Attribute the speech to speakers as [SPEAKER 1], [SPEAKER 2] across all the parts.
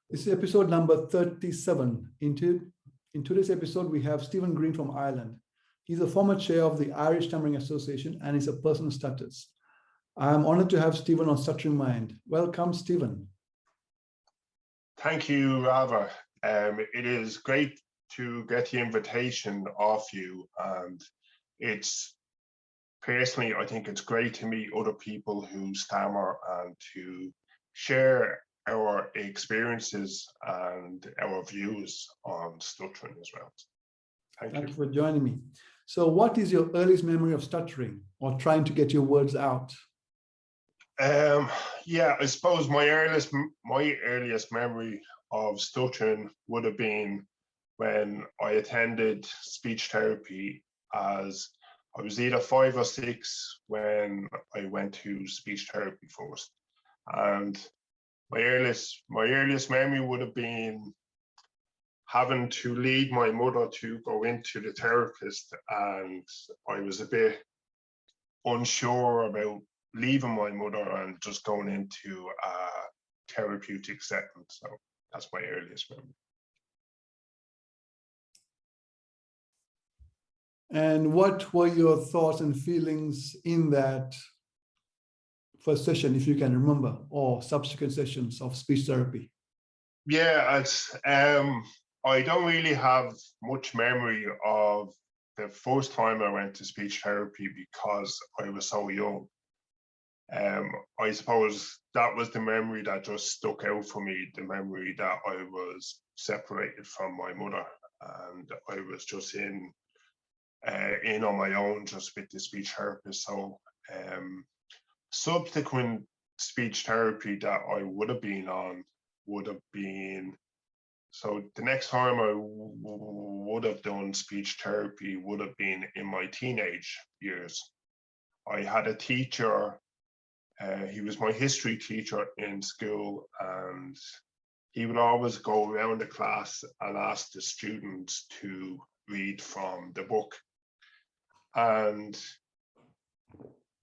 [SPEAKER 1] This is episode number 37. In today's episode, we have Stephen Greene from Ireland. He's a former chair of the Irish Stammering Association and is a person who stutters. I'm honored to have Stephen on Stuttering Mind. Welcome, Stephen.
[SPEAKER 2] Thank you, Rava. It is great to get the invitation off you, and it's personally, I think it's great to meet other people who stammer and to share our experiences and our views on stuttering as well.
[SPEAKER 1] Thank you for joining me. So what is your earliest memory of stuttering or trying to get your words out?
[SPEAKER 2] Yeah, I suppose my earliest memory of stuttering would have been when I attended speech therapy, as I was either 5 or 6 when I went to speech therapy first. And my earliest memory would have been having to lead my mother to go into the therapist, and I was a bit unsure about leaving my mother and just going into a therapeutic setting. So that's my earliest memory.
[SPEAKER 1] And what were your thoughts and feelings in that first session, if you can remember, or subsequent sessions of speech therapy?
[SPEAKER 2] Yeah, I don't really have much memory of the first time I went to speech therapy because I was so young. I suppose that was the memory that just stuck out for me, the memory that I was separated from my mother and I was just in on my own, just with the speech therapist. So subsequent speech therapy that I would have been on would have been, so the next time I would have done speech therapy would have been in my teenage years. I had a teacher, he was my history teacher in school, and he would always go around the class and ask the students to read from the book. And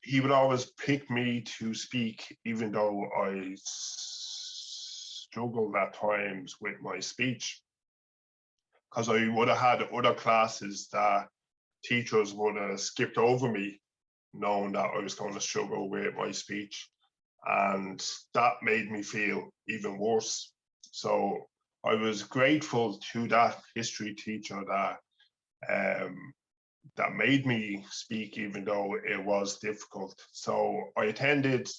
[SPEAKER 2] he would always pick me to speak, even though I struggled at times with my speech, because I would have had other classes that teachers would have skipped over me, knowing that I was going to struggle with my speech. And that made me feel even worse. So I was grateful to that history teacher that made me speak, even though it was difficult. So I attended,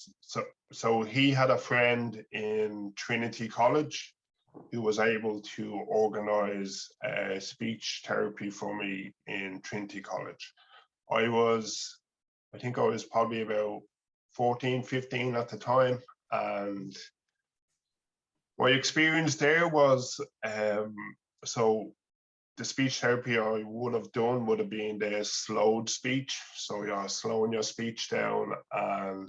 [SPEAKER 2] so he had a friend in Trinity College who was able to organize speech therapy for me in Trinity College. I think I was probably about 14, 15 at the time. And my experience there was, so the speech therapy I would have done would have been the slowed speech. So you're slowing your speech down, and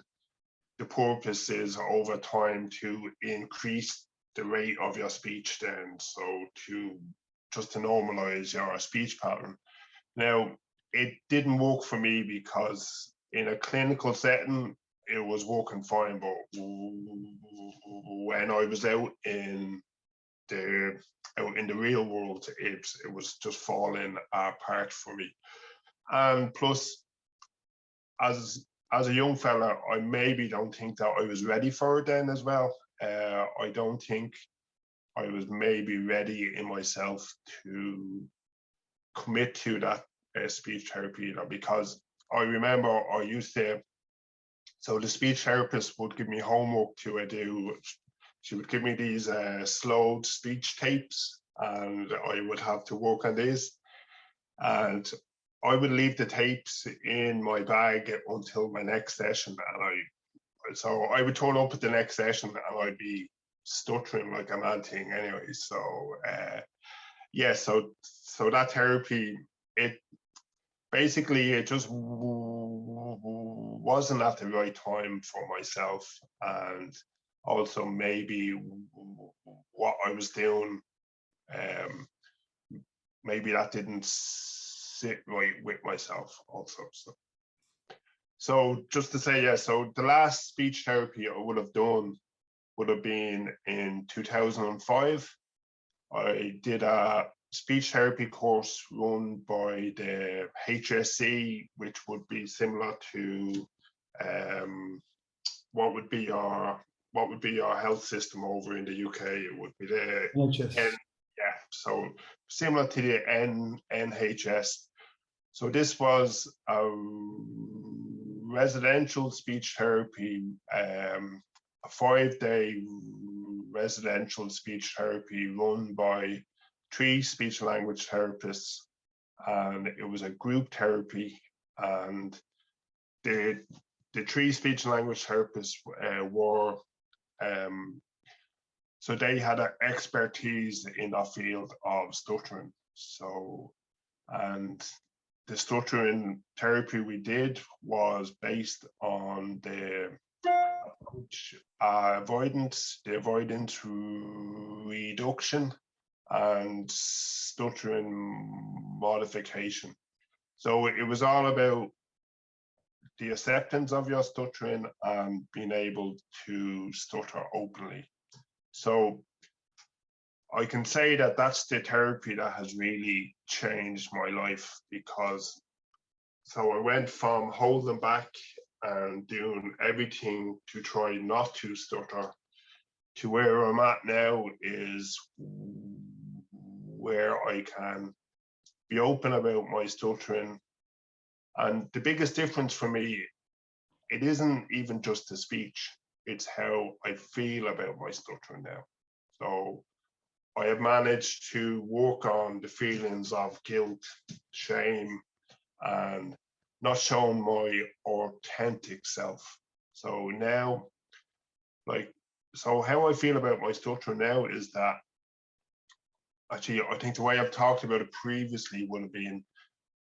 [SPEAKER 2] the purpose is over time to increase the rate of your speech then. So to normalize your speech pattern. Now, it didn't work for me because in a clinical setting, it was working fine, but when I was out in the real world, it was just falling apart for me. And plus, as a young fella, I maybe don't think that I was ready for it then as well. I don't think I was maybe ready in myself to commit to that speech therapy, because I remember I used to, so the speech therapist would give me homework to do. She would give me these slowed speech tapes, and I would have to work on these. And I would leave the tapes in my bag until my next session. And so I would turn up at the next session and I'd be stuttering like a mad thing anyway. So yeah, so that therapy, it just wasn't at the right time for myself, and also maybe what I was doing, maybe that didn't sit right with myself also. So just to say, yeah, so the last speech therapy I would have done would have been in 2005. I did a speech therapy course run by the HSC, which would be similar to what would be our health system over in the UK. It would be the
[SPEAKER 1] NHS.
[SPEAKER 2] so similar to the NHS. So this was a residential speech therapy, a 5-day residential speech therapy run by 3 speech and language therapists, and it was a group therapy. And the 3 speech and language therapists were so they had an expertise in the field of stuttering. So, and the stuttering therapy we did was based on the avoidance reduction and stuttering modification. So it was all about the acceptance of your stuttering and being able to stutter openly. So I can say that that's the therapy that has really changed my life, because so I went from holding back and doing everything to try not to stutter to where I'm at now, is where I can be open about my stuttering. And the biggest difference for me, it isn't even just the speech, it's how I feel about my stuttering now. So I have managed to work on the feelings of guilt, shame, and not showing my authentic self. So now, so how I feel about my stuttering now is that, actually, I think the way I've talked about it previously would have been,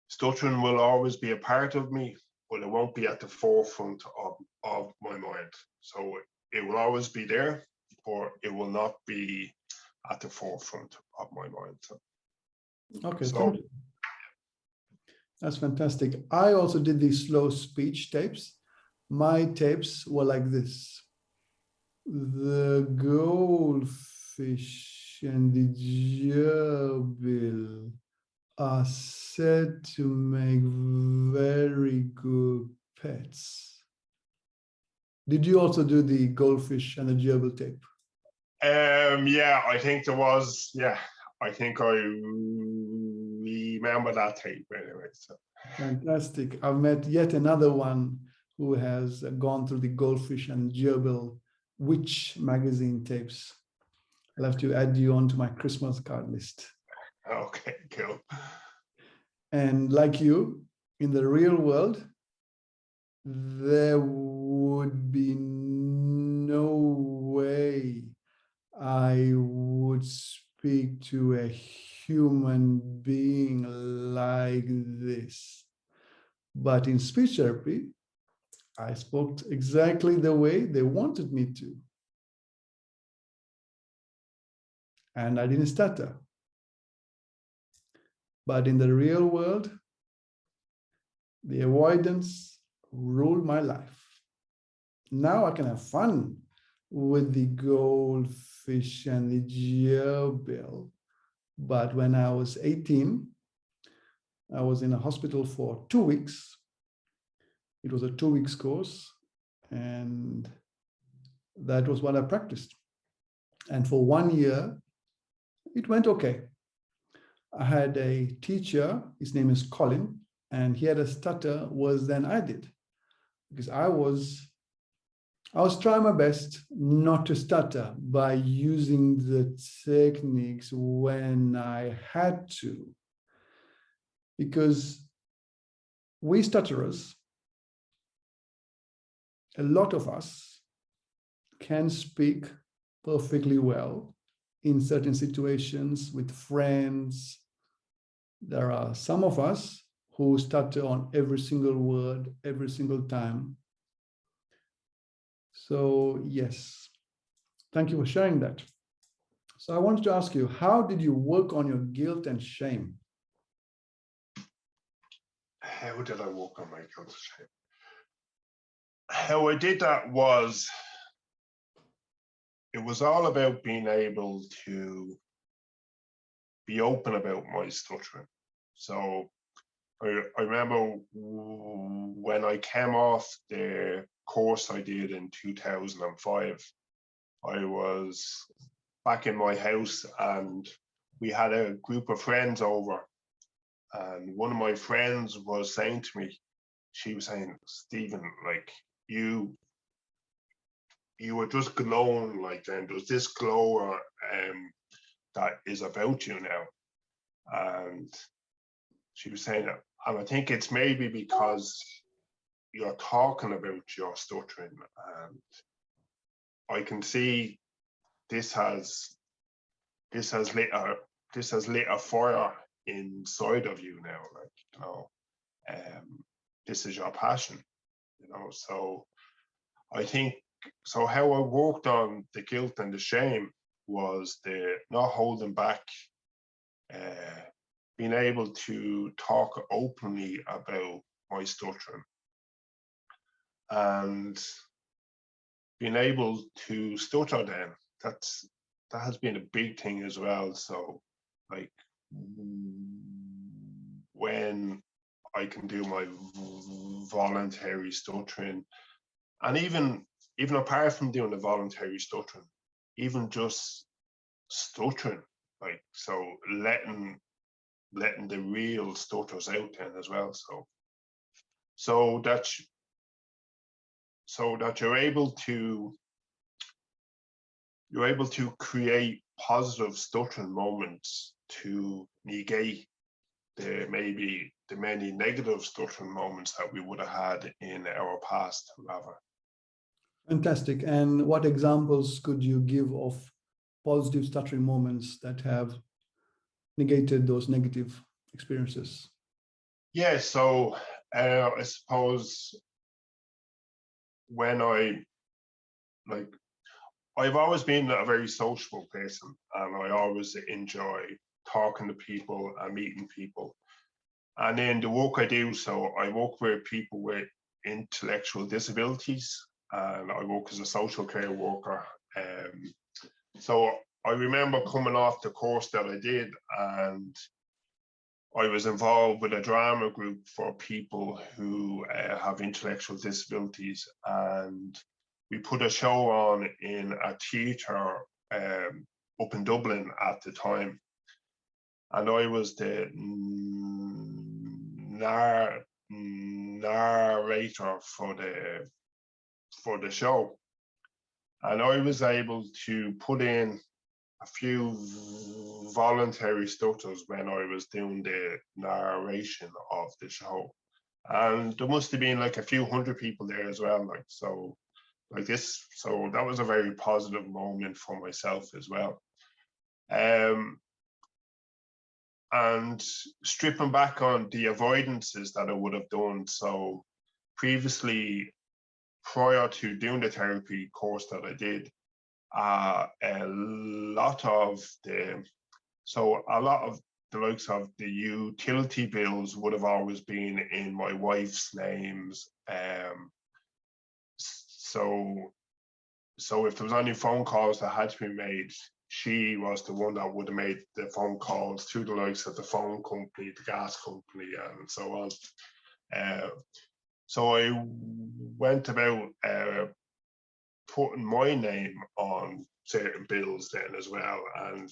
[SPEAKER 2] stuttering will always be a part of me, but it won't be at the forefront of my mind. So it will always be there, but it will not be at the forefront of my mind.
[SPEAKER 1] Okay, thank you. That's fantastic. I also did these slow speech tapes. My tapes were like this. The goldfish and the gerbil are said to make very good pets. Did you also do the goldfish and the gerbil tape?
[SPEAKER 2] Yeah, I think there was, I think I remember that tape anyway. So.
[SPEAKER 1] Fantastic. I've met yet another one who has gone through the Goldfish and Gerbil Witch magazine tapes. I'll have to add you onto my Christmas card list.
[SPEAKER 2] Okay, cool.
[SPEAKER 1] And like you, in the real world, there would be no way I would speak to a human being like this. But in speech therapy, I spoke exactly the way they wanted me to. And I didn't stutter. But in the real world, the avoidance ruled my life. Now I can have fun with the goldfish and the gerbil. But when I was 18, I was in a hospital for 2 weeks. It was a 2 weeks course, and that was what I practiced. And for 1 year, it went okay. I had a teacher, his name is Colin, and he had a stutter worse than I did, because I was trying my best not to stutter by using the techniques when I had to. Because we stutterers, a lot of us can speak perfectly well in certain situations with friends. There are some of us who stutter on every single word, every single time. So yes, thank you for sharing that. So I wanted to ask you, how did you work on your guilt and shame?
[SPEAKER 2] How did I work on my guilt and shame? How I did that was, it was all about being able to be open about my stuttering. So I remember when I came off the course I did in 2005, I was back in my house and we had a group of friends over, and one of my friends was saying to me, she was saying, Stephen, like you were just glowing, like then there's this glow that is about you now. And she was saying that, and I think it's maybe because you're talking about your stuttering, and I can see this has lit a fire inside of you now, like, you know, this is your passion, you know. So I think, so how I worked on the guilt and the shame was the not holding back, being able to talk openly about my stuttering, and being able to stutter then. That has been a big thing as well. So like when I can do my voluntary stuttering, and even apart from doing the voluntary stuttering, even just stuttering, like, so letting the real stutters out then as well. So that you're able to create positive stuttering moments to negate the many negative stuttering moments that we would have had in our past, rather.
[SPEAKER 1] Fantastic. And what examples could you give of positive stuttering moments that have negated those negative experiences?
[SPEAKER 2] Yeah, so I suppose when I've always been a very sociable person, and I always enjoy talking to people and meeting people. And in the work I do, so I work with people with intellectual disabilities, and I work as a social care worker. So I remember coming off the course that I did, and I was involved with a drama group for people who have intellectual disabilities, and we put a show on in a theatre up in Dublin at the time, and I was the narrator for the show, and I was able to put in a few voluntary stutters when I was doing the narration of the show, and there must have been like a few hundred people there as well, like, so like this, so that was a very positive moment for myself as well. And stripping back on the avoidances that I would have done. So previously, prior to doing the therapy course that I did, a lot of the likes of the utility bills would have always been in my wife's names. So if there was any phone calls that had to be made, she was the one that would have made the phone calls to the likes of the phone company, the gas company, and so on. So I went about putting my name on certain bills then as well, and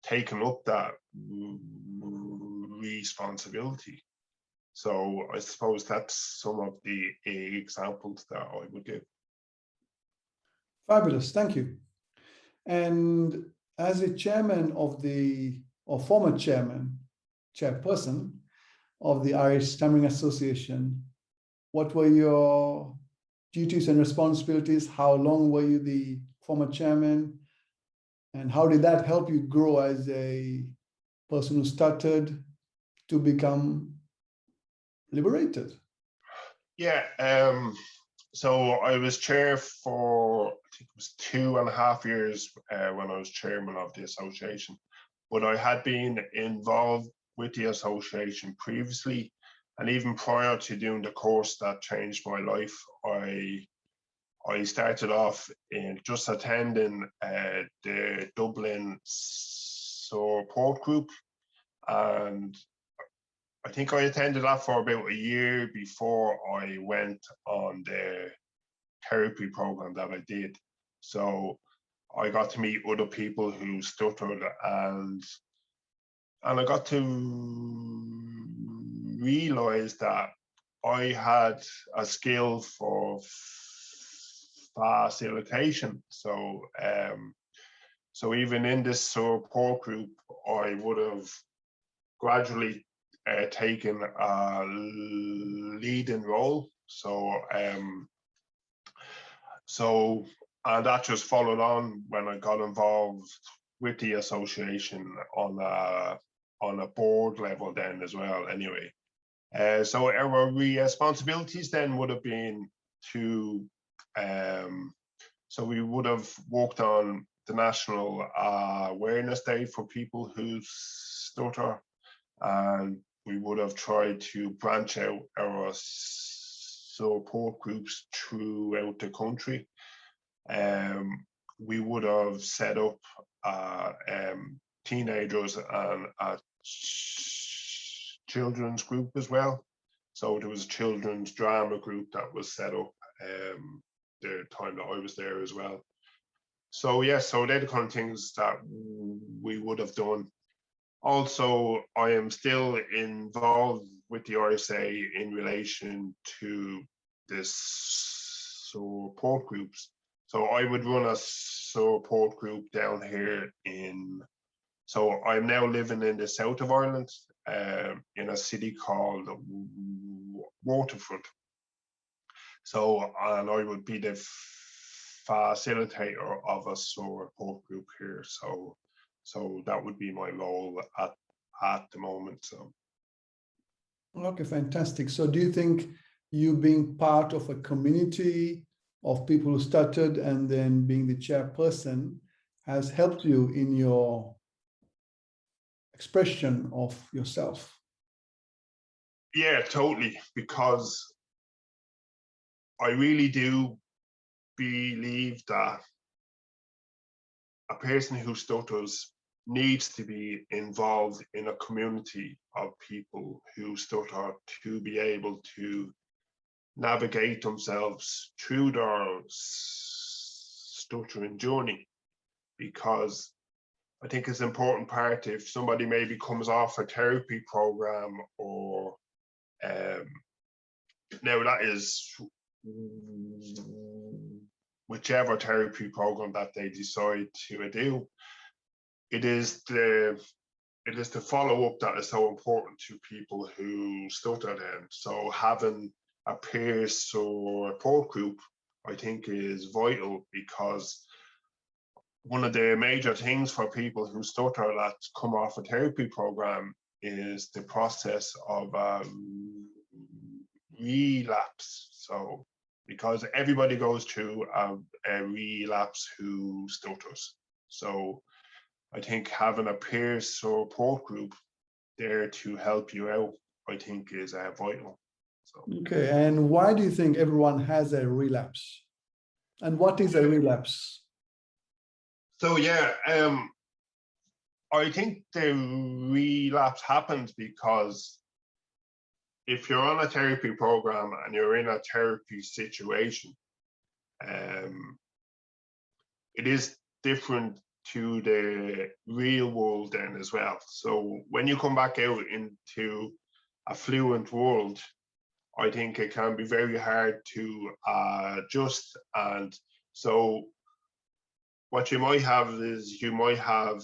[SPEAKER 2] taking up that responsibility. So I suppose that's some of the examples that I would give.
[SPEAKER 1] Fabulous, thank you. And as a chairman or former chairperson of the Irish Stammering Association, what were your duties and responsibilities? How long were you the former chairman? And how did that help you grow as a person who stuttered to become liberated?
[SPEAKER 2] Yeah, so I was chair for, I think it was 2.5 years when I was chairman of the association, but I had been involved with the association previously, and even prior to doing the course that changed my life, I I started off in just attending the Dublin support group, and I think I attended that for about a year before I went on the therapy program that I did. So I got to meet other people who stuttered, and I got to realize that I had a skill for facilitation. So so even in this support group, I would have gradually taken a leading role. So and that just followed on when I got involved with the association on a board level then as well. Anyway, so our responsibilities then would have been to so we would have worked on the National Awareness Day for people who stutter, and we would have tried to branch out our support groups throughout the country. We would have set up teenagers and a children's group as well. So there was a children's drama group that was set up the time that I was there as well. So yeah, so they're the kind of things that we would have done. Also, I am still involved with the RSA in relation to this support groups. So I would run a support group down here so I'm now living in the south of Ireland, in a city called Waterford. So, and I would be the facilitator of a support group here. So that would be my role at the moment. So.
[SPEAKER 1] Okay, fantastic. So do you think you being part of a community of people who stuttered and then being the chairperson has helped you in your expression of yourself?
[SPEAKER 2] Yeah, totally, because I really do believe that a person who stutters needs to be involved in a community of people who stutter to be able to navigate themselves through their stuttering journey. Because I think it's an important part if somebody maybe comes off a therapy program or now that is whichever therapy program that they decide to do, it is the follow-up that is so important to people who stutter then. So having a peer support group, I think, is vital, because one of the major things for people who stutter that come off a therapy program is the process of relapse. So because everybody goes through a relapse who stutters. So I think having a peer support group there to help you out, I think, is vital. So.
[SPEAKER 1] Okay, and why do you think everyone has a relapse? And what is a relapse?
[SPEAKER 2] So yeah, I think the relapse happens because if you're on a therapy program and you're in a therapy situation, it is different to the real world then as well. So when you come back out into a fluent world, I think it can be very hard to adjust. And so what you might have is you might have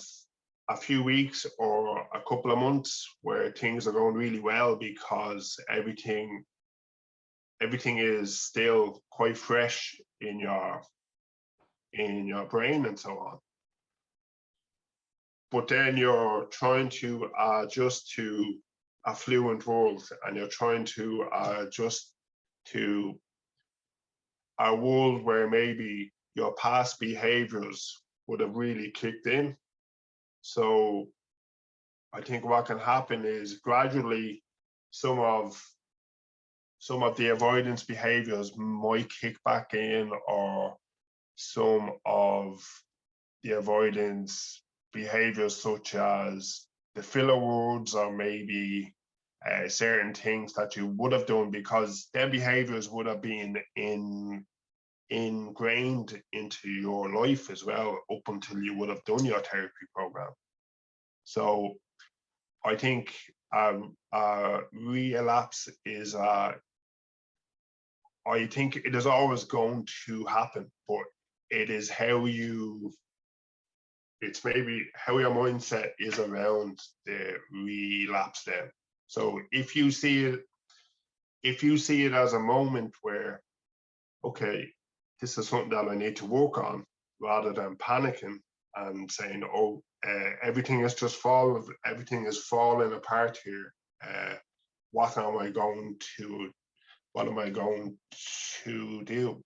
[SPEAKER 2] a few weeks or a couple of months where things are going really well because everything is still quite fresh in your brain and so on. But then you're trying to adjust to a fluent world, and you're trying to adjust to a world where maybe your past behaviors would have really kicked in. So I think what can happen is gradually some of some of the avoidance behaviors might kick back in, or some of the avoidance behaviors such as the filler words, or maybe certain things that you would have done because their behaviors would have been ingrained into your life as well up until you would have done your therapy program. So I think relapse is I think it is always going to happen, but it is it's maybe how your mindset is around the relapse then. So if you see it as a moment where, okay, this is something that I need to work on, rather than panicking and saying, oh, everything is falling apart here. What am I going to do?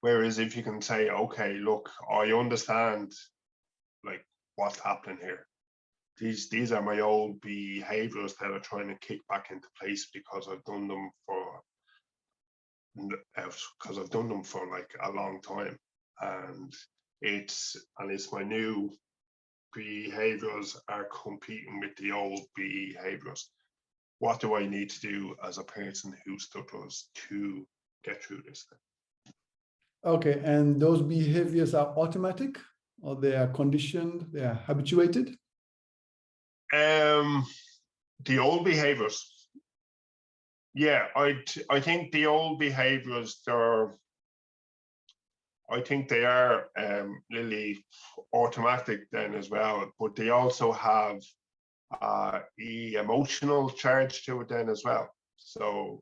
[SPEAKER 2] Whereas if you can say, okay, look, I understand like what's happening here. These are my old behaviors that are trying to kick back into place because I've done them for like a long time, and it's my new behaviors are competing with the old behaviors. What do I need to do as a person who stutters to get through this thing?
[SPEAKER 1] Okay, and those behaviors are automatic, or they are conditioned, they are habituated?
[SPEAKER 2] The old behaviors. Yeah, I think the old behaviors I think they are really automatic then as well, but they also have the emotional charge to it then as well. So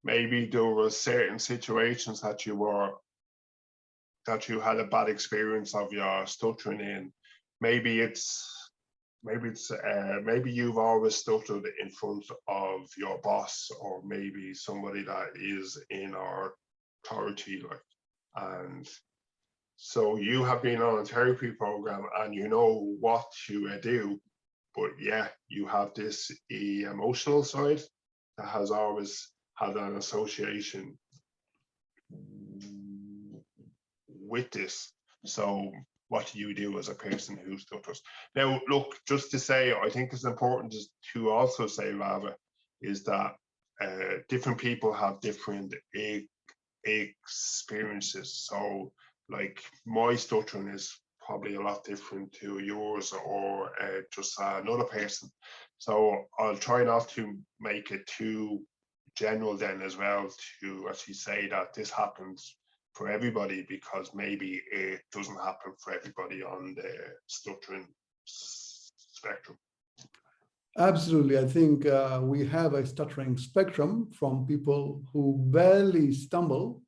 [SPEAKER 2] maybe there were certain situations that you had a bad experience of your stuttering in. Maybe you've always stuttered in front of your boss, or maybe somebody that is in our authority, like, and so you have been on a therapy program and you know what you do, but yeah, you have this emotional side that has always had an association with this. So what do you do as a person who stutters? Now, look, just to say, I think it's important to also say, Rava, is that different people have different experiences. So like my stuttering is probably a lot different to yours, or just another person. So I'll try not to make it too general then as well, to actually say that this happens for everybody, because maybe it doesn't happen for everybody on the stuttering spectrum.
[SPEAKER 1] Absolutely. I think we have a stuttering spectrum from people who barely stumble,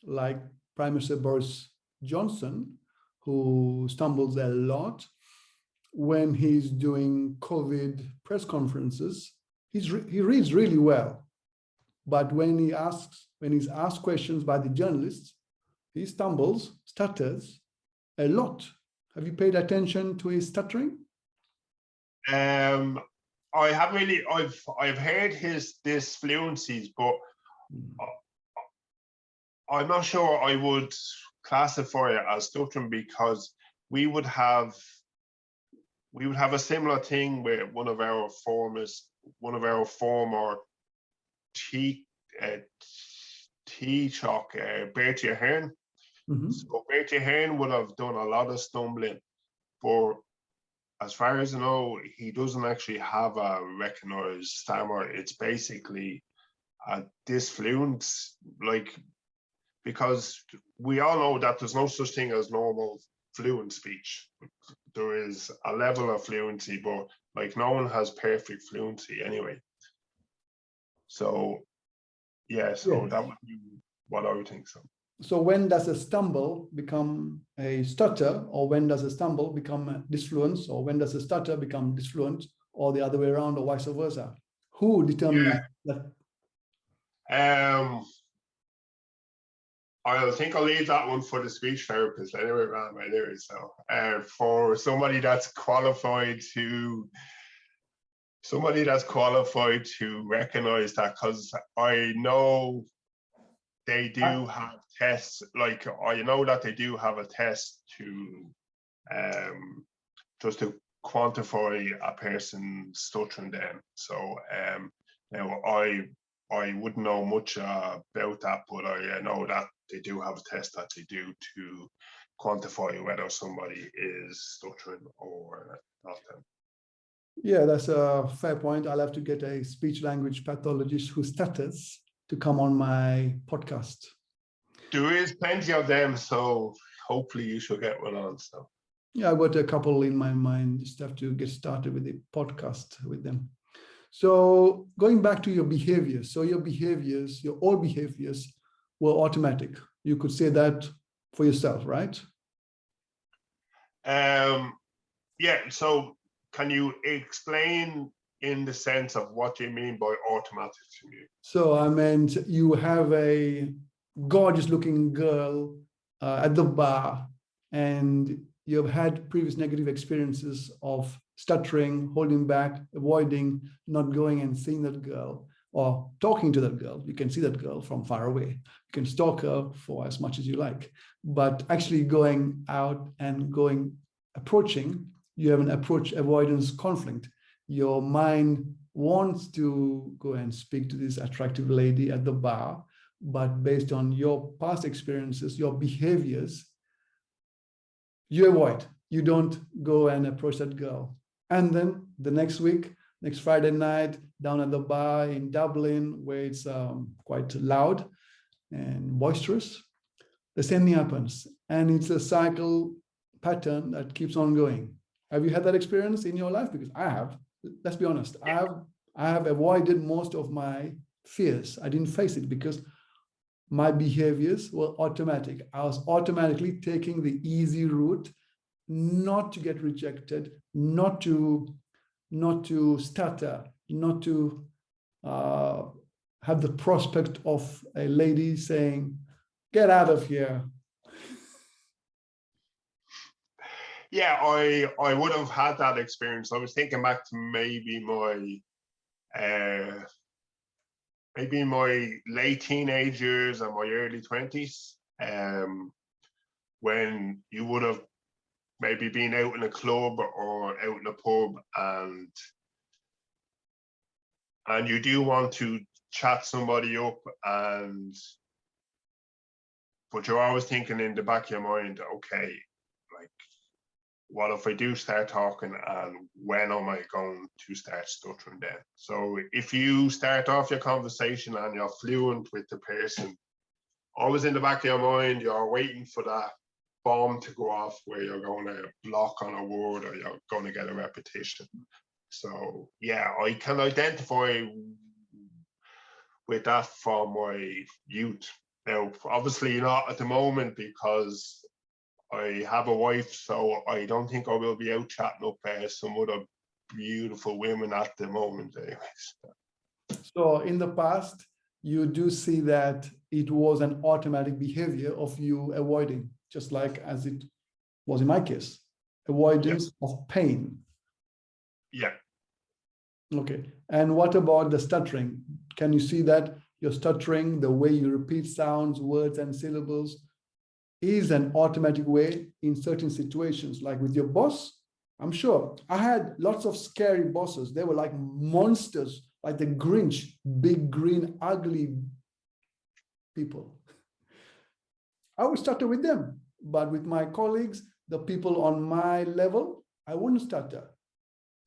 [SPEAKER 1] like Prime Minister Boris Johnson, who stumbles a lot when he's doing COVID press conferences. He reads really well, but when he's asked questions by the journalists, he stutters a lot. Have you paid attention to his stuttering?
[SPEAKER 2] I haven't really. I've heard this fluencies, but I'm not sure I would classify it as stuttering, because we would have a similar thing with one of our former Taoiseach, Bertie Ahern. So Bertie Ahern would have done a lot of stumbling, but as far as I know, he doesn't actually have a recognized stammer. It's basically a disfluence, like, because we all know that there's no such thing as normal fluent speech. There is a level of fluency, but like no one has perfect fluency anyway. So yeah, so that would be what I would think.
[SPEAKER 1] So when does a stumble become a stutter, or when does a stumble become a disfluence, or when does a stutter become disfluent, or the other way around, or vice versa? Who determines that?
[SPEAKER 2] I think I'll leave that one for the speech therapist anyway, So for somebody that's qualified to somebody that's qualified to recognize that, because I know they do have tests. Like, I know that they do have a test to just to quantify a person stuttering then. So now I wouldn't know much about that, but I know that they do have a test that they do to quantify whether somebody is stuttering or not.
[SPEAKER 1] Yeah, that's a fair point. I'll have to get a speech language pathologist who stutters to come on my podcast.
[SPEAKER 2] There is plenty of them, so hopefully you should get one on. So
[SPEAKER 1] yeah, I've got a couple in my mind. Just have to get started with the podcast with them. So going back to your behaviors. So your behaviors, your all behaviors were automatic. You could say that for yourself, right?
[SPEAKER 2] Yeah. So can you explain in the sense of what you mean by automatic to me?
[SPEAKER 1] So I meant you have a gorgeous looking girl at the bar, and you've had previous negative experiences of stuttering, holding back, avoiding, not going and seeing that girl or talking to that girl. You can see that girl from far away. You can stalk her for as much as you like, but actually going out and approaching, you have an approach avoidance conflict. Your mind wants to go and speak to this attractive lady at the bar, but based on your past experiences, your behaviors, you avoid. You don't go and approach that girl. And then the next week, next Friday night, down at the bar in Dublin, where it's quite loud and boisterous, the same thing happens. And it's a cycle pattern that keeps on going. Have you had that experience in your life? Because I have. Let's be honest. I have avoided most of my fears. I didn't face it because my behaviors were automatic. I was automatically taking the easy route, not to get rejected, not to stutter, not to have the prospect of a lady saying, "Get out of here."
[SPEAKER 2] Yeah, I would have had that experience. I was thinking back to maybe my late teenage years and my early 20s, when you would have maybe been out in a club or out in a pub, and you do want to chat somebody up, but you're always thinking in the back of your mind, okay, like, what if I do start talking, and when am I going to start stuttering then? So if you start off your conversation and you're fluent with the person, always in the back of your mind, you're waiting for that bomb to go off where you're going to block on a word or you're going to get a repetition. So yeah, I can identify with that from my youth. Now, obviously not at the moment because I have a wife, so I don't think I will be out chatting up some other beautiful women at the moment anyways.
[SPEAKER 1] So in the past, you do see that it was an automatic behavior of you avoiding, just like as it was in my case, avoidance of pain.
[SPEAKER 2] Yeah.
[SPEAKER 1] Okay. And what about the stuttering? Can you see that your stuttering, the way you repeat sounds, words, and syllables, is an automatic way in certain situations, like with your boss? I'm sure I had lots of scary bosses. They were like monsters, like the Grinch, big, green, ugly people. I would stutter with them, but with my colleagues, the people on my level, I wouldn't stutter.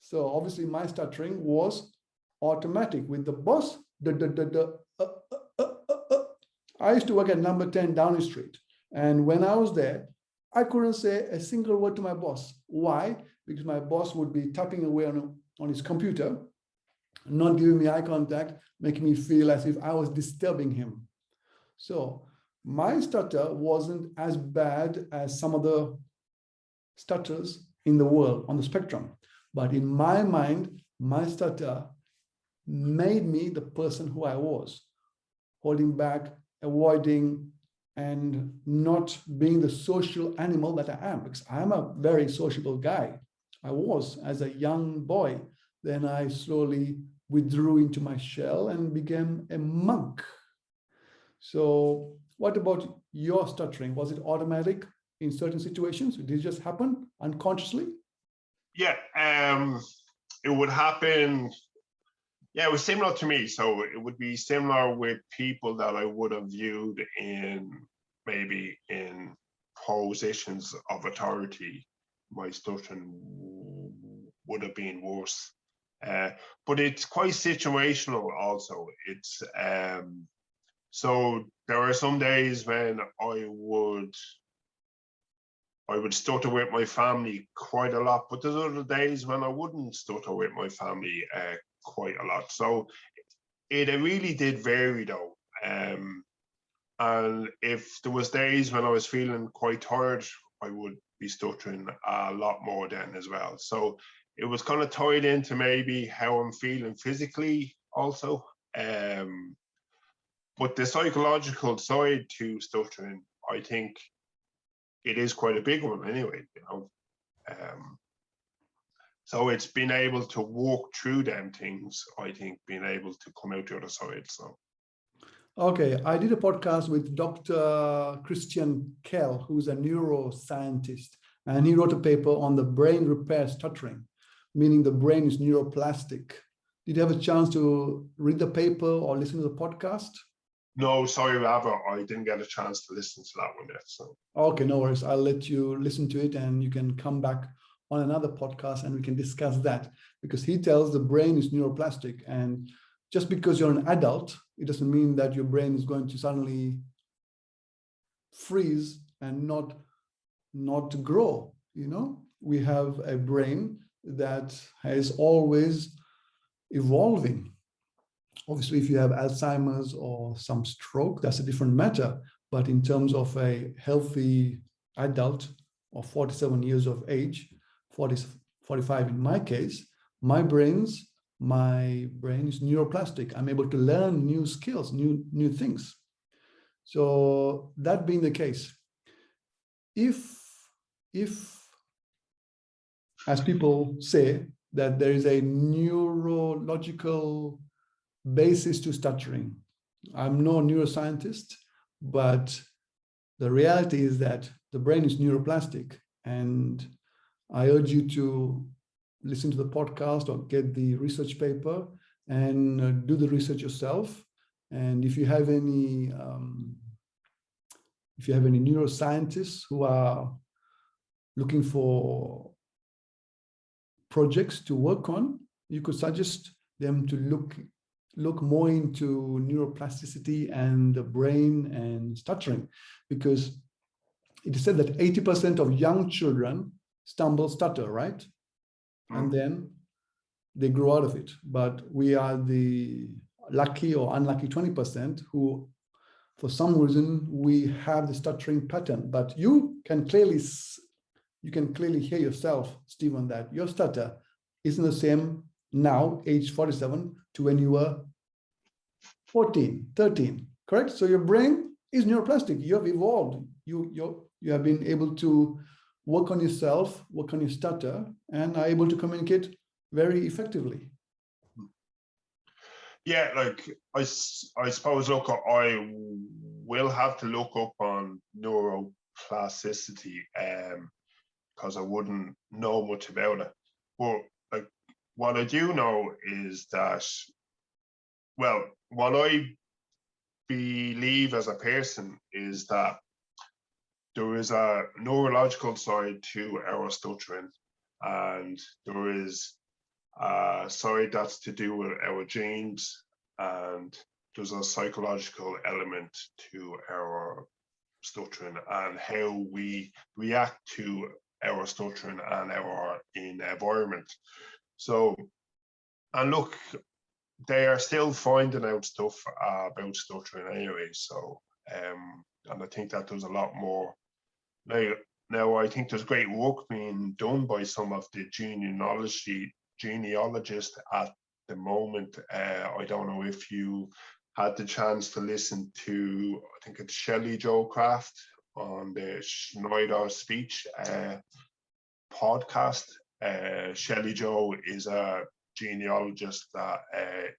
[SPEAKER 1] So obviously my stuttering was automatic. With the boss, I used to work at number 10 Downing Street. And when I was there, I couldn't say a single word to my boss. Why? Because my boss would be tapping away on his computer, not giving me eye contact, making me feel as if I was disturbing him. So my stutter wasn't as bad as some of the stutters in the world on the spectrum. But in my mind, my stutter made me the person who I was, holding back, avoiding, and not being the social animal that I am, because I'm a very sociable guy. I was as a young boy, Then I slowly withdrew into my shell and became a monk. So what about your stuttering? Was it automatic in certain situations? Did it just happen unconsciously?
[SPEAKER 2] Yeah, it would happen. Yeah, it was similar to me. So it would be similar with people that I would have viewed in maybe in positions of authority. My stuttering would have been worse. But it's quite situational also. It's so there are some days when I would stutter with my family quite a lot, but there's other days when I wouldn't stutter with my family quite a lot. So it really did vary though. And if there was days when I was feeling quite tired, I would be stuttering a lot more then as well. So it was kind of tied into maybe how I'm feeling physically also. But the psychological side to stuttering, I think it is quite a big one anyway, you know. So it's been able to walk through them things, I think, being able to come out the other side. So
[SPEAKER 1] okay, I did a podcast with Dr. Christian Kell, who's a neuroscientist, and he wrote a paper on the brain repair stuttering, meaning the brain is neuroplastic. Did you have a chance to read the paper or listen to the podcast?
[SPEAKER 2] no, sorry, Rava, I didn't get a chance to listen to that one yet. So
[SPEAKER 1] okay, no worries. I'll let you listen to it and you can come back on another podcast and we can discuss that, because he tells the brain is neuroplastic, and just because you're an adult, it doesn't mean that your brain is going to suddenly freeze and not grow. You know, we have a brain that is always evolving. Obviously, if you have Alzheimer's or some stroke, that's a different matter. But in terms of a healthy adult of 47 years of age, 45 in my case, my brain is neuroplastic. I'm able to learn new skills, new things. So that being the case, if as people say that there is a neurological basis to stuttering, I'm no neuroscientist, but the reality is that the brain is neuroplastic, and I urge you to listen to the podcast or get the research paper and do the research yourself. And if you have any neuroscientists who are looking for projects to work on, you could suggest them to look more into neuroplasticity and the brain and stuttering, because it is said that 80% of young children stutter, right? And then they grow out of it. But we are the lucky or unlucky 20% who, for some reason, we have the stuttering pattern. But you can clearly hear yourself, Stephen, that your stutter isn't the same now, age 47, to when you were 14, 13, correct? So your brain is neuroplastic. You have evolved. You have been able to work on yourself, work on your stutter, and are able to communicate very effectively.
[SPEAKER 2] yeah, like I suppose, look, I will have to look up on neuroplasticity because I wouldn't know much about it. But like what I do know is that, well, what I believe as a person is that there is a neurological side to our stuttering, and there is a side that's to do with our genes, and there's a psychological element to our stuttering and how we react to our stuttering and our environment. So, and look, they are still finding out stuff about stuttering anyway. So, and I think that there's a lot more. Now I think there's great work being done by some of the genealogists at the moment. I don't know if you had the chance to listen to, I think it's Shelley Jo Craft on the Schneider Speech podcast. Shelley Jo is a genealogist that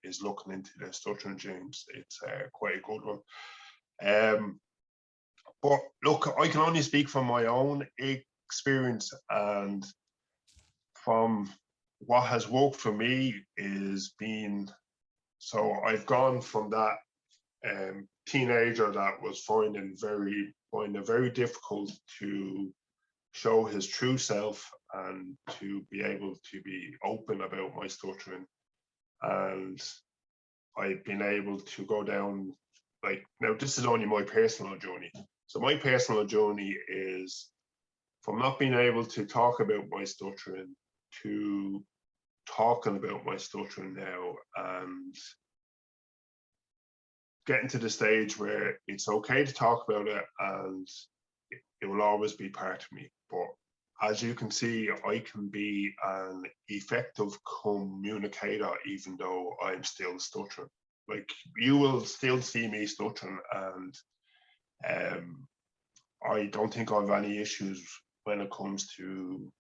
[SPEAKER 2] is looking into the stuttering genes. It's quite a good one. But look, I can only speak from my own experience, and from what has worked for me is being, so I've gone from that teenager that was finding it very difficult to show his true self and to be able to be open about my stuttering. And I've been able to go down, like, now this is only my personal journey. So my personal journey is from not being able to talk about my stuttering to talking about my stuttering now, and getting to the stage where it's okay to talk about it, and it will always be part of me. But as you can see, I can be an effective communicator even though I'm still stuttering. Like, you will still see me stuttering, and I don't think I have any issues when it comes to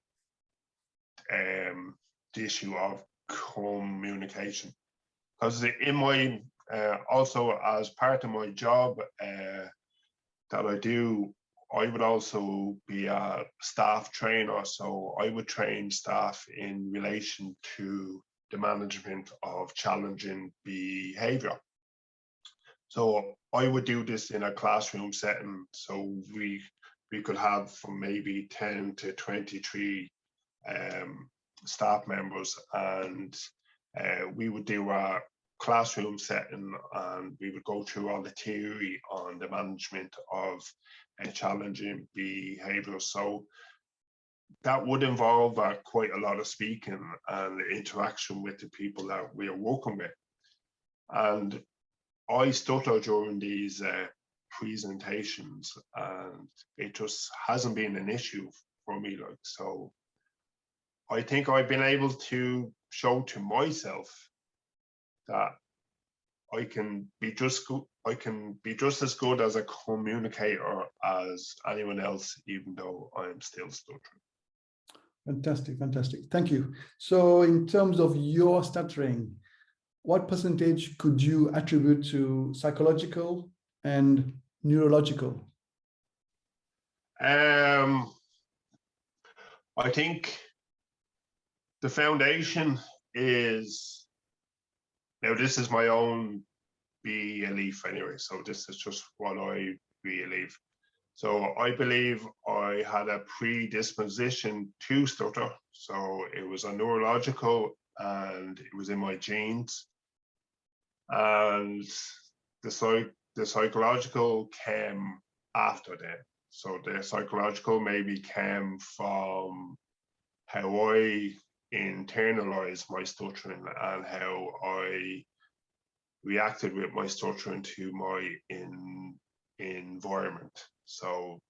[SPEAKER 2] the issue of communication. Because in my also as part of my job that I do, I would also be a staff trainer. So I would train staff in relation to the management of challenging behavior. So I would do this in a classroom setting. So we could have from maybe 10 to 23 staff members, and we would do a classroom setting, and we would go through all the theory on the management of challenging behavior. So that would involve quite a lot of speaking and interaction with the people that we are working with. And I stutter during these presentations, and it just hasn't been an issue for me. Like, so I think I've been able to show to myself that I can be just as good as a communicator as anyone else, even though I'm still stuttering.
[SPEAKER 1] Fantastic, fantastic. Thank you. So in terms of your stuttering, what percentage could you attribute to psychological and neurological?
[SPEAKER 2] I think the foundation is, now this is my own belief anyway, so this is just what I believe. So I believe I had a predisposition to stutter. So it was a neurological, and it was in my genes. And the psychological came after that. So the psychological maybe came from how I internalized my stuttering and how I reacted with my stuttering to my environment. So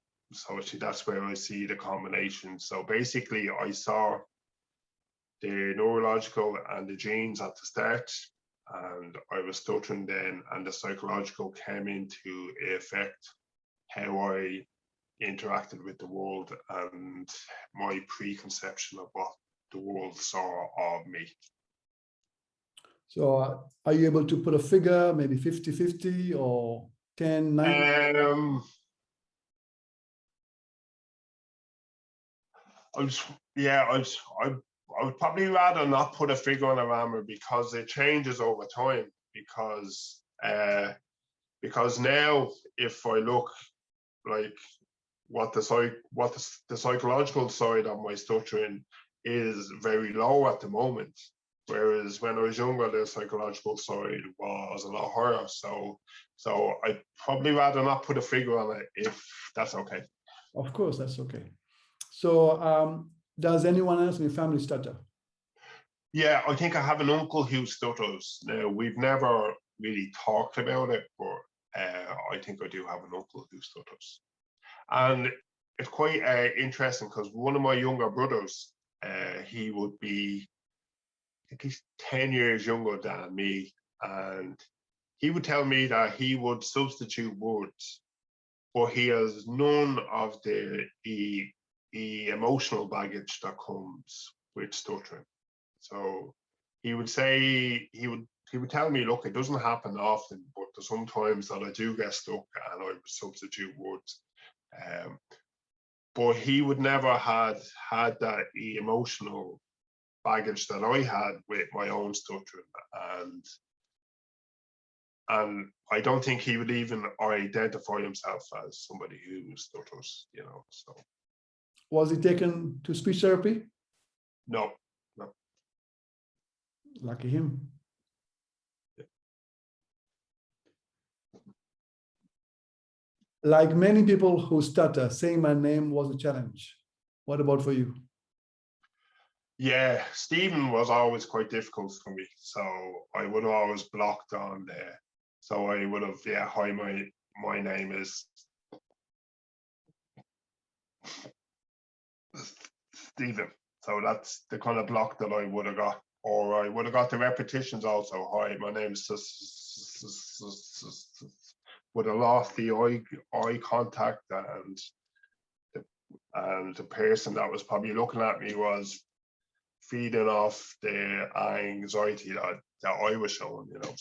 [SPEAKER 2] that's where I see the combination. So basically, I saw the neurological and the genes at the start, and I was stuttering then, and the psychological came into effect how I interacted with the world and my preconception of what the world saw of me.
[SPEAKER 1] So are you able to put a figure, maybe 50-50 or 10-90?
[SPEAKER 2] I would probably rather not put a figure on a rammer, because it changes over time. Because now, if I look like what the psychological side of my stuttering is very low at the moment, whereas when I was younger, the psychological side was a lot higher. So I'd probably rather not put a figure on it, if that's okay.
[SPEAKER 1] Of course, that's okay. So does anyone else in your family stutter?
[SPEAKER 2] Yeah, I think I have an uncle who stutters. Now, we've never really talked about it, but I think I do have an uncle who stutters. And it's quite interesting, because one of my younger brothers, he would be, I think he's 10 years younger than me, and he would tell me that he would substitute words, but he has none of the emotional baggage that comes with stuttering. So he would say, he would tell me, look, it doesn't happen often, but there's sometimes that I do get stuck and I would substitute words. But he would never had that emotional baggage that I had with my own stuttering, and I don't think he would even identify himself as somebody who stutters, you know. So
[SPEAKER 1] was he taken to speech therapy?
[SPEAKER 2] No.
[SPEAKER 1] Lucky him.
[SPEAKER 2] Yeah.
[SPEAKER 1] Like many people who stutter, saying my name was a challenge. What about for you?
[SPEAKER 2] Yeah, Stephen was always quite difficult for me. So I would have always blocked on there. So I would have, yeah, hi, my name is Stephen. So that's the kind of block that I would have got. Or I would have got the repetitions also. Hi, my name is, would have lost the eye contact, and the person that was probably looking at me was feeding off the anxiety that I was showing, you know.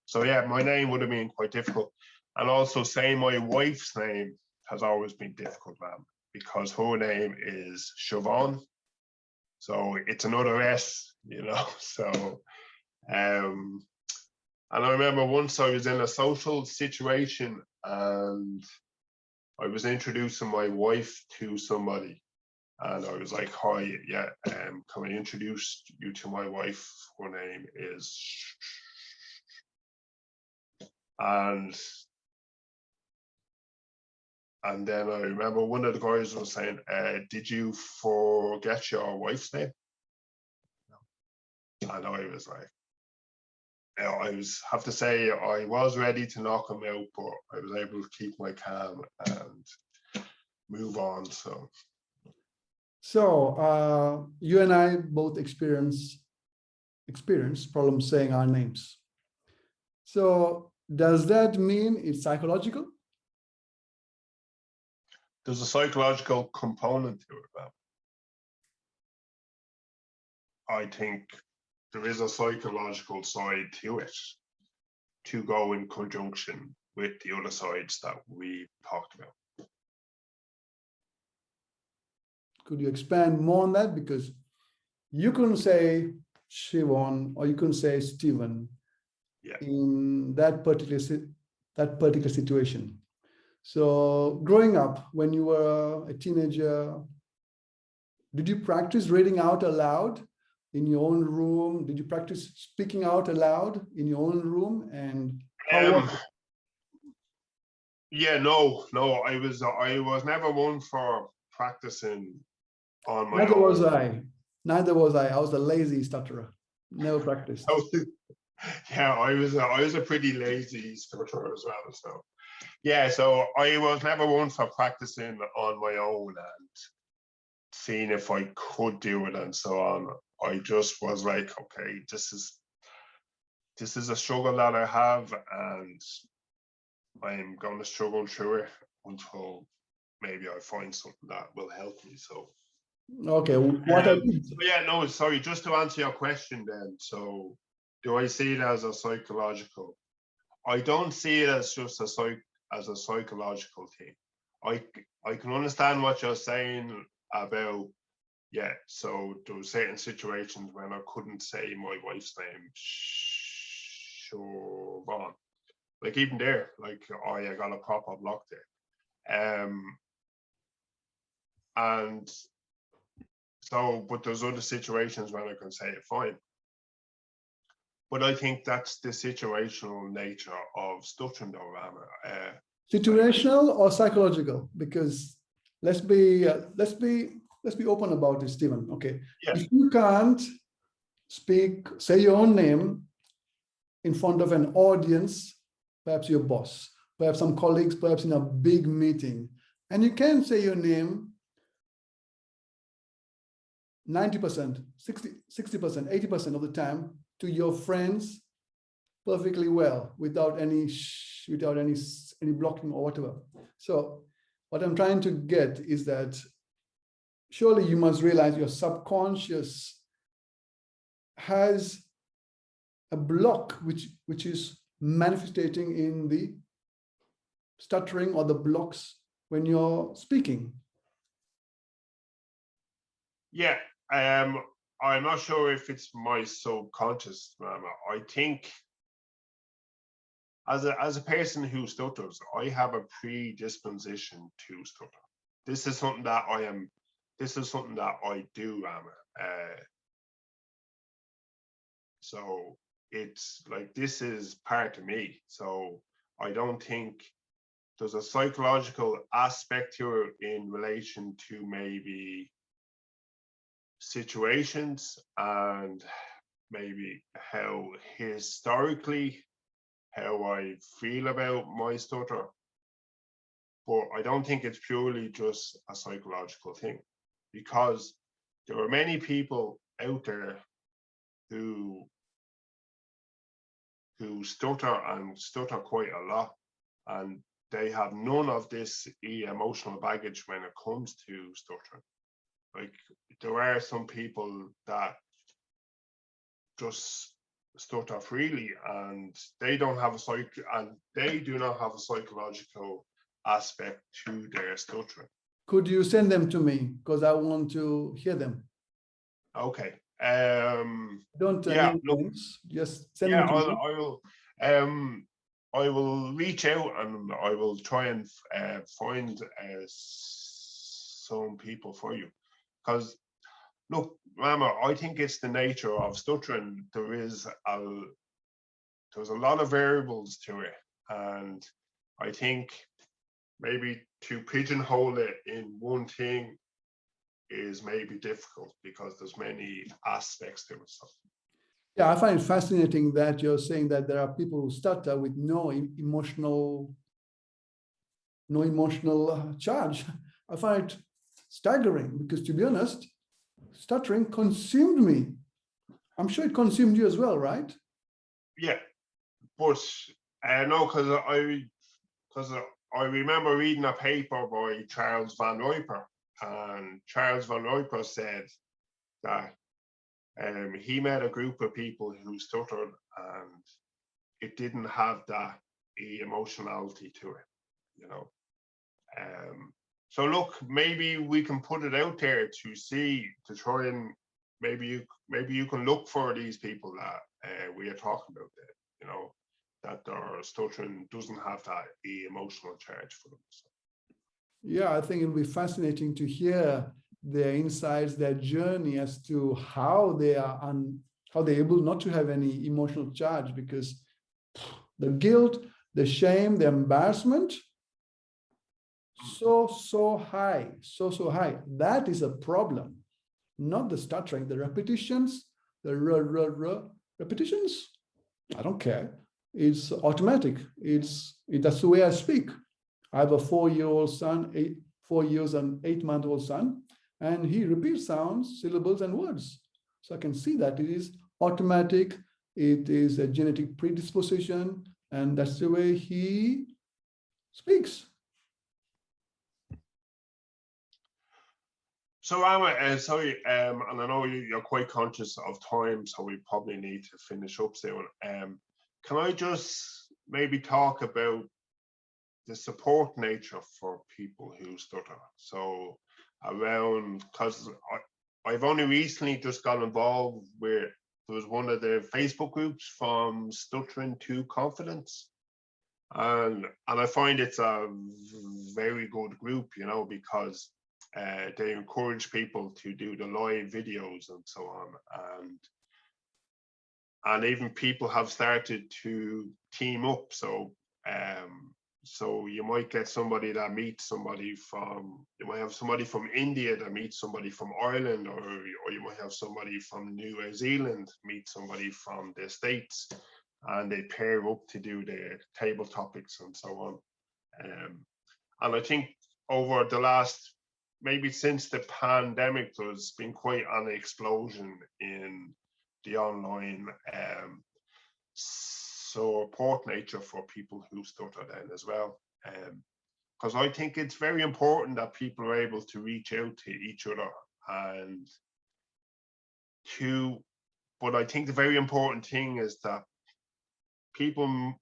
[SPEAKER 2] So yeah, my name would have been quite difficult. And also saying my wife's name has always been difficult, man, because her name is Siobhan. So it's another S, you know. So and I remember once I was in a social situation and I was introducing my wife to somebody. And I was like, hi, yeah, can I introduce you to my wife? Her name is... And then I remember one of the guys was saying, did you forget your wife's name? And I was like, have to say, I was ready to knock him out, but I was able to keep my calm and move on,
[SPEAKER 1] So you and I both experience problems saying our names. So does that mean it's psychological?
[SPEAKER 2] There's a psychological component to it, man. I think there is a psychological side to it, to go in conjunction with the other sides that we talked about.
[SPEAKER 1] Could you expand more on that? Because you couldn't say Siobhan or you couldn't say Stephen, yeah, in that particular situation. So growing up, when you were a teenager, did you practice reading out aloud in your own room? Did you practice speaking out aloud in your own room? And how was it?
[SPEAKER 2] Yeah, no, I was never one for practicing on my own.
[SPEAKER 1] Neither was I. I was a lazy stutterer. Never practiced.
[SPEAKER 2] Yeah, I was a pretty lazy stutterer as well. So yeah, so I was never one for practicing on my own and seeing if I could do it and so on. I just was like, okay, this is a struggle that I have, and I'm going to struggle through it until maybe I find something that will help me. So
[SPEAKER 1] okay,
[SPEAKER 2] yeah, no, sorry, just to answer your question then. So do I see it as a psychological? I don't see it as just a psychological thing. I can understand what you're saying about, yeah, so there were certain situations when I couldn't say my wife's name, Siobhan. Like even there, like, oh, I got a proper block there. And so, but there's other situations when I can say it fine. But I think that's the situational nature of stuttering, though, Rama.
[SPEAKER 1] Situational or psychological? Because let's be open about it, Stephen. Okay, yeah. If you can't say your own name in front of an audience, perhaps your boss, perhaps some colleagues, perhaps in a big meeting, and you can say your name 90%, 60%, 80% of the time to your friends perfectly well, without any blocking or whatever. So what I'm trying to get is that surely you must realize your subconscious has a block which is manifesting in the stuttering or the blocks when you're speaking?
[SPEAKER 2] Yeah, I'm not sure if it's my subconscious, I think as a person who stutters, I have a predisposition to stutter. This is something that I do, so it's like, this is part of me. So I don't think there's a psychological aspect here in relation to maybe situations and maybe how historically how I feel about my stutter, but I don't think it's purely just a psychological thing, because there are many people out there who stutter and stutter quite a lot, and they have none of this emotional baggage when it comes to stuttering. Like, there are some people that just stutter freely, and they do not have a psychological aspect to their stuttering.
[SPEAKER 1] Could you send them to me, because I want to hear them?
[SPEAKER 2] Okay.
[SPEAKER 1] Don't
[SPEAKER 2] yeah,
[SPEAKER 1] name
[SPEAKER 2] look,
[SPEAKER 1] names, just send
[SPEAKER 2] yeah,
[SPEAKER 1] them to me.
[SPEAKER 2] I will reach out and I will try and find some people for you, because look, Rama, I think it's the nature of stuttering. There's a lot of variables to it, and I think maybe to pigeonhole it in one thing is maybe difficult, because there's many aspects to it. So.
[SPEAKER 1] Yeah, I find it fascinating that you're saying that there are people who stutter with no emotional charge. I find it staggering, because, to be honest, stuttering consumed me. I'm sure it consumed you as well, right?
[SPEAKER 2] Yeah, but no, because I remember reading a paper by Charles Van Riper, and Charles Van Riper said that he met a group of people who stuttered, and it didn't have that emotionality to it, you know. So look, maybe we can put it out there to see, to try and maybe you can look for these people that we are talking about, that, you know, that their stuttering doesn't have that emotional charge for them. So.
[SPEAKER 1] Yeah, I think it'll be fascinating to hear their insights, their journey as to how they are how they're able not to have any emotional charge, because the guilt, the shame, the embarrassment, so high, so high. That is a problem, not the stuttering, the repetitions, the repetitions. I don't care. It's automatic. That's the way I speak. I have a 4-year-old son, 4 years and 8-month-old son, and he repeats sounds, syllables, and words. So I can see that it is automatic. It is a genetic predisposition, and that's the way he speaks.
[SPEAKER 2] So Rama, sorry, and I know you're quite conscious of time, so we probably need to finish up soon. Can I just maybe talk about the support nature for people who stutter? So around, because I've only recently just got involved with, there was one of the Facebook groups from Stuttering to Confidence, and I find it's a very good group, you know, because they encourage people to do the live videos and so on, and even people have started to team up. So so you might get somebody that meets somebody from, you might have somebody from India that meets somebody from Ireland, or you might have somebody from New Zealand meet somebody from the States, and they pair up to do the table topics and so on. And I think over the last, maybe since the pandemic, there's been quite an explosion in the online support nature for people who stutter then as well. Because I think it's very important that people are able to reach out to each other and to but I think the very important thing is that people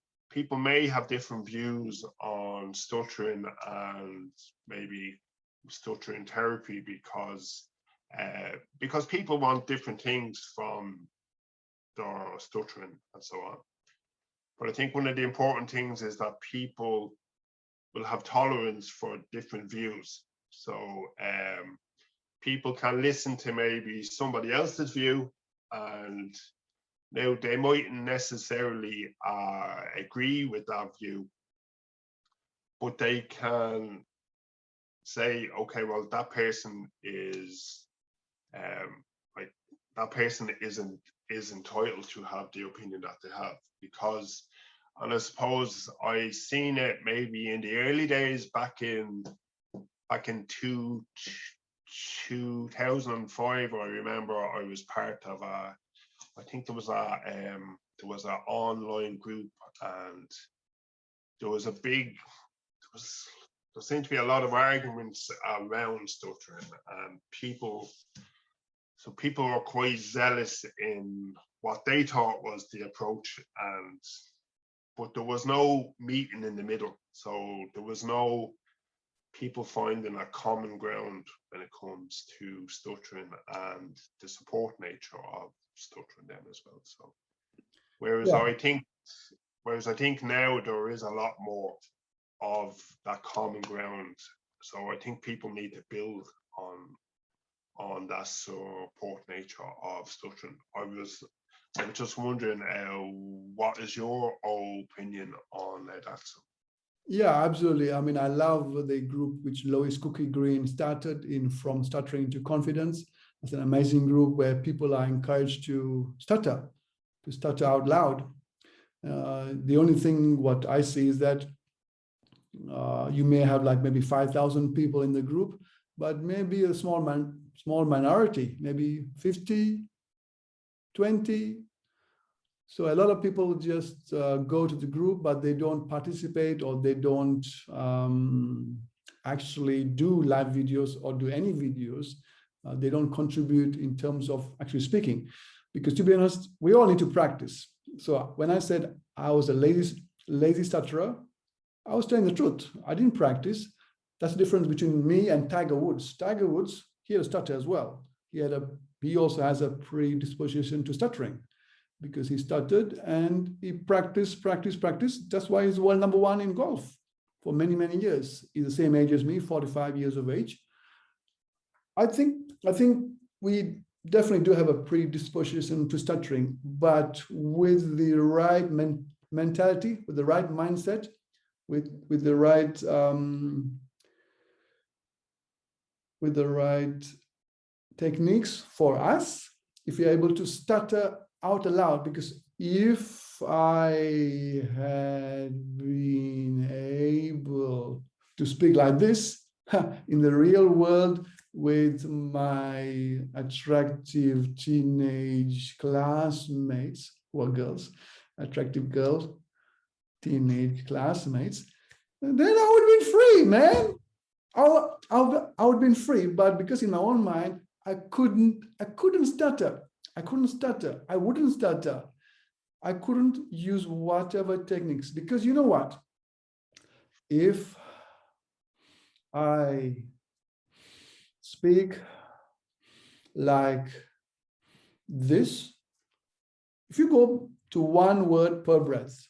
[SPEAKER 2] may have different views on stuttering and maybe stuttering therapy because people want different things from their stuttering and so on. But I think one of the important things is that people will have tolerance for different views. So people can listen to maybe somebody else's view, and now they mightn't necessarily agree with that view, but they can say, okay, well, that person is like, that person is entitled to have the opinion that they have, because, and I suppose I seen it maybe in the early days back in 2005. I remember I was part of I think there was an online group, and there seemed to be a lot of arguments around stuttering, and people were quite zealous in what they thought was the approach, but there was no meeting in the middle. So there was no people finding a common ground when it comes to stuttering and the support nature of stuttering then as well. So whereas I think now there is a lot more of that common ground. So I think people need to build on that support nature of stuttering. I was just wondering, what is your opinion on that?
[SPEAKER 1] Yeah, absolutely. I mean, I love the group which Lois Cookie Green started in From Stuttering to Confidence. It's an amazing group where people are encouraged to stutter out loud. The only thing what I see is that you may have like maybe 5,000 people in the group, but maybe a small minority, maybe 50, 20. So a lot of people just go to the group, but they don't participate, or they don't actually do live videos or do any videos. They don't contribute in terms of actually speaking, because to be honest, we all need to practice. So when I said I was a lazy stutterer, I was telling the truth. I didn't practice. That's the difference between me and Tiger Woods. Tiger Woods, he had a stutter as well. He also has a predisposition to stuttering, because he stuttered and he practiced. That's why he's world #1 in golf for many, many years. He's the same age as me, 45 years of age. I think we definitely do have a predisposition to stuttering, but with the right mentality, with the right mindset, with the right techniques for us, if you're able to stutter out aloud, because if I had been able to speak like this in the real world with my attractive teenage classmates, who are girls, attractive girls, teenage classmates, then I would have been free, man. I would have been free, but because in my own mind, I couldn't stutter. I wouldn't stutter. I couldn't use whatever techniques, because you know what? If I speak like this, if you go to one word per breath,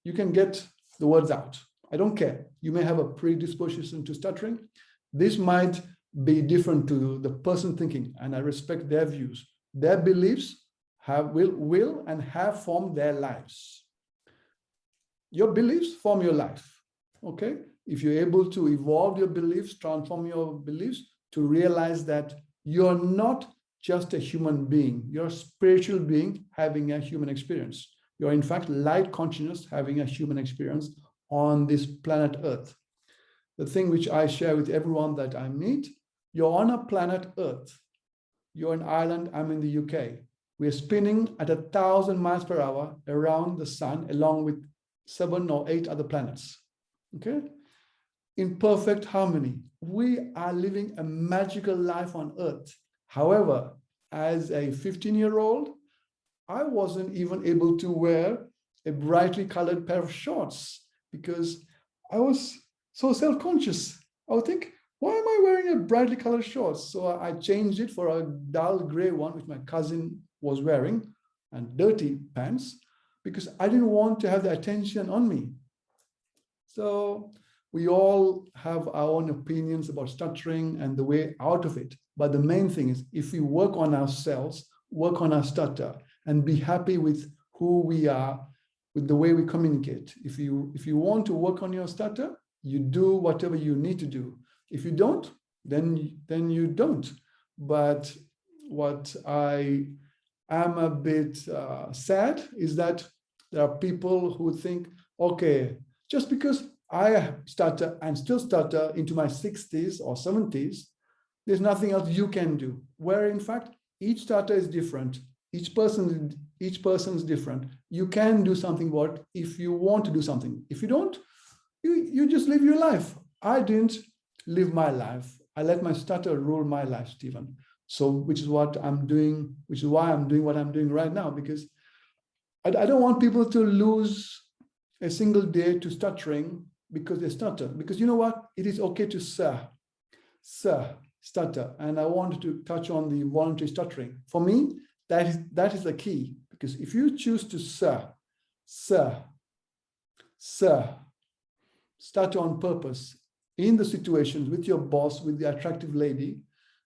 [SPEAKER 1] you can get the words out. I don't care. You may have a predisposition to stuttering. This might be different to the person thinking, and I respect their views. Their beliefs will and have formed their lives. Your beliefs form your life, okay? If you're able to evolve your beliefs, transform your beliefs to realize that you're not just a human being, you're a spiritual being having a human experience. You're in fact light consciousness having a human experience on this planet Earth. The thing which I share with everyone that I meet, you're on a planet Earth. You're in Ireland, I'm in the UK. We're spinning at 1,000 miles per hour around the sun, along with 7 or 8 other planets, okay? In perfect harmony. We are living a magical life on Earth. However, as a 15-year-old, I wasn't even able to wear a brightly colored pair of shorts because I was so self-conscious. I would think, why am I wearing a brightly colored shorts? So I changed it for a dull gray one, which my cousin was wearing, and dirty pants, because I didn't want to have the attention on me. So we all have our own opinions about stuttering and the way out of it. But the main thing is, if we work on ourselves, work on our stutter, and be happy with who we are, with the way we communicate. If you want to work on your stutter, you do whatever you need to do. If you don't, then you don't. But what I am a bit sad is that there are people who think, okay, just because I stutter and still stutter into my 60s or 70s, there's nothing else you can do. Where in fact, each stutter is different. Each person is different. You can do something about it if you want to do something. If you don't, you just live your life. I didn't live my life. I let my stutter rule my life, Stephen. So, which is what I'm doing, which is why I'm doing what I'm doing right now, because I don't want people to lose a single day to stuttering because they stutter. Because you know what? It is okay to stutter. And I wanted to touch on the voluntary stuttering. For me, that is the key. Because if you choose to stutter on purpose in the situations with your boss, with the attractive lady,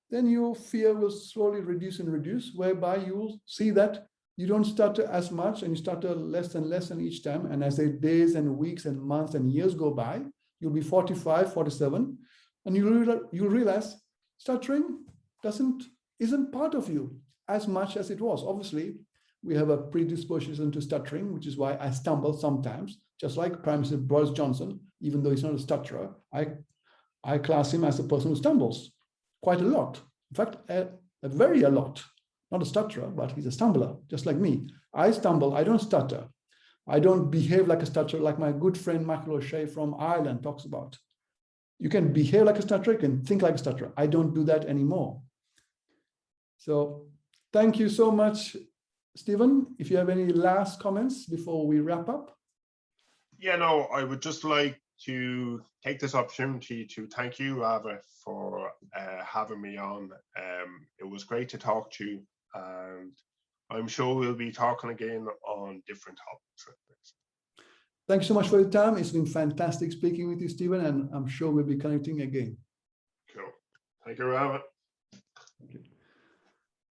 [SPEAKER 1] then your fear will slowly reduce and reduce, whereby you will see that you don't stutter as much and you stutter less and less in each time. And as the days and weeks and months and years go by, you'll be 45, 47, and you'll realize stuttering isn't part of you as much as it was. Obviously, we have a predisposition to stuttering, which is why I stumble sometimes, just like Prime Minister Boris Johnson, even though he's not a stutterer, I class him as a person who stumbles quite a lot. In fact, a lot. Not a stutterer, but he's a stumbler, just like me. I stumble, I don't stutter. I don't behave like a stutterer, like my good friend Michael O'Shea from Ireland talks about. You can behave like a stutterer, you can think like a stutterer. I don't do that anymore. So thank you so much, Stephen. If you have any last comments before we wrap up.
[SPEAKER 2] Yeah, no, I would just like to take this opportunity to thank you, Rava, for having me on. It was great to talk to you, and I'm sure we'll be talking again on different topics.
[SPEAKER 1] Thanks so much for your time. It's been fantastic speaking with you, Stephen, and I'm sure we'll be connecting again.
[SPEAKER 2] Cool. Thank you, Rava.
[SPEAKER 1] Thank you.